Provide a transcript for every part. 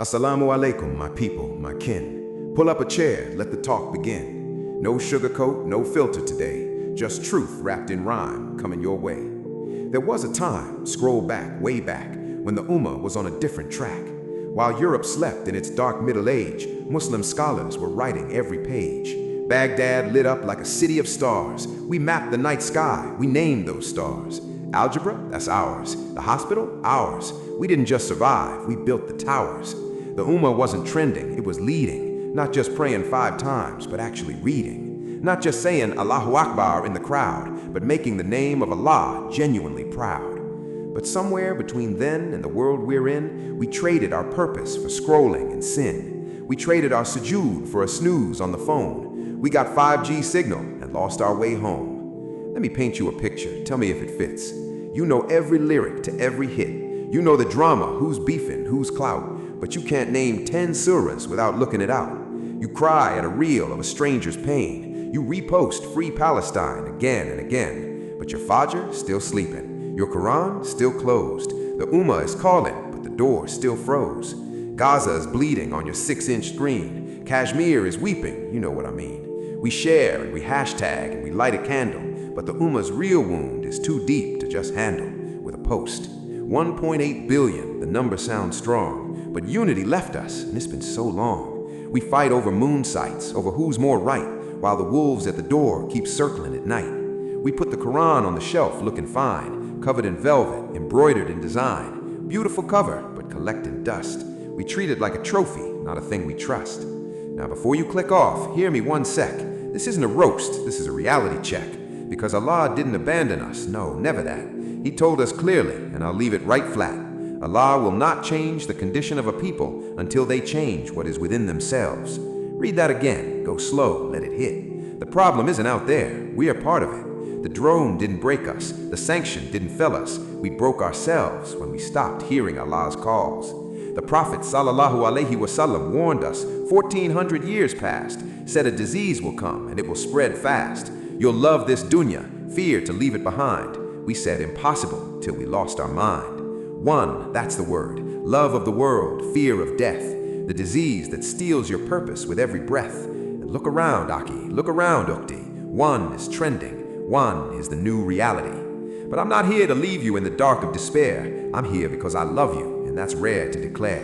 Assalamu alaikum, my people, my kin. Pull up a chair, let the talk begin. No sugarcoat, no filter today. Just truth wrapped in rhyme coming your way. There was a time, scroll back, way back, when the Ummah was on a different track. While Europe slept in its dark middle age, Muslim scholars were writing every page. Baghdad lit up like a city of stars. We mapped the night sky, we named those stars. Algebra, that's ours. The hospital, ours. We didn't just survive, we built the towers. The Ummah wasn't trending, it was leading. Not just praying 5 times, but actually reading. Not just saying Allahu Akbar in the crowd, but making the name of Allah genuinely proud. But somewhere between then and the world we're in, we traded our purpose for scrolling and sin. We traded our sujood for a snooze on the phone. We got 5G signal and lost our way home. Let me paint you a picture, tell me if it fits. You know every lyric to every hit. You know the drama, who's beefing, who's clout. But you can't name 10 surahs without looking it out. You cry at a reel of a stranger's pain. You repost free Palestine again and again. But your Fajr still sleeping. Your Quran still closed. The Ummah is calling, but the door still froze. Gaza is bleeding on your 6-inch screen. Kashmir is weeping, you know what I mean. We share and we hashtag and we light a candle. But the Ummah's real wound is too deep to just handle with a post. 1.8 billion, the number sounds strong. But unity left us, and it's been so long. We fight over moon sites, over who's more right, while the wolves at the door keep circling at night. We put the Quran on the shelf looking fine, covered in velvet, embroidered in design. Beautiful cover, but collecting dust. We treat it like a trophy, not a thing we trust. Now before you click off, hear me one sec. This isn't a roast, this is a reality check. Because Allah didn't abandon us, no, never that. He told us clearly, and I'll leave it right flat. Allah will not change the condition of a people until they change what is within themselves. Read that again, go slow, let it hit. The problem isn't out there, we are part of it. The drone didn't break us, the sanction didn't fell us. We broke ourselves when we stopped hearing Allah's calls. The Prophet ﷺ warned us 1400 years past, said a disease will come and it will spread fast. You'll love this dunya, fear to leave it behind. We said impossible till we lost our mind. Wahn, that's the word. Love of the world, fear of death. The disease that steals your purpose with every breath. And look around, Aki, look around, Ukti. Wahn is trending. Wahn is the new reality. But I'm not here to leave you in the dark of despair. I'm here because I love you, and that's rare to declare.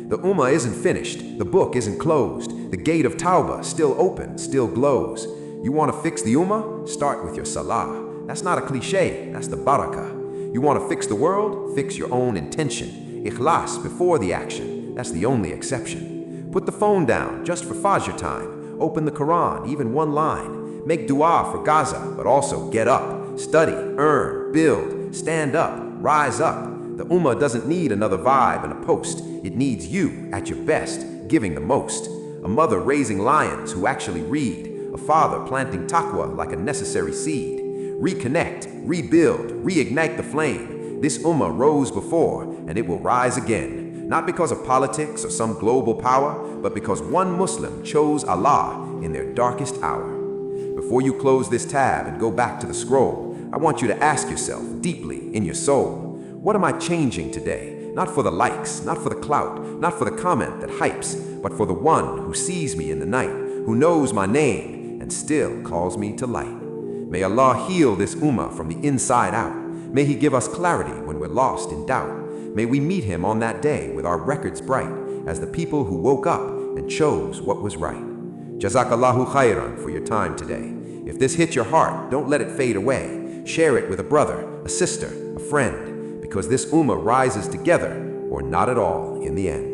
The Ummah isn't finished. The book isn't closed. The gate of Tawbah still open, still glows. You want to fix the Ummah? Start with your Salah. That's not a cliche, that's the barakah. You want to fix the world? Fix your own intention. Ikhlas before the action. That's the only exception. Put the phone down just for Fajr time. Open the Quran, even one line. Make dua for Gaza, but also get up. Study, earn, build, stand up, rise up. The Ummah doesn't need another vibe and a post. It needs you at your best, giving the most. A mother raising lions who actually read. A father planting taqwa like a necessary seed. Reconnect, rebuild, reignite the flame. This Ummah rose before, and it will rise again. Not because of politics or some global power, but because one Muslim chose Allah in their darkest hour. Before you close this tab and go back to the scroll, I want you to ask yourself deeply in your soul, what am I changing today? Not for the likes, not for the clout, not for the comment that hypes, but for the one who sees me in the night, who knows my name, and still calls me to light. May Allah heal this Ummah from the inside out. May He give us clarity when we're lost in doubt. May we meet Him on that day with our records bright as the people who woke up and chose what was right. Jazakallahu khairan for your time today. If this hit your heart, don't let it fade away. Share it with a brother, a sister, a friend, because this Ummah rises together or not at all in the end.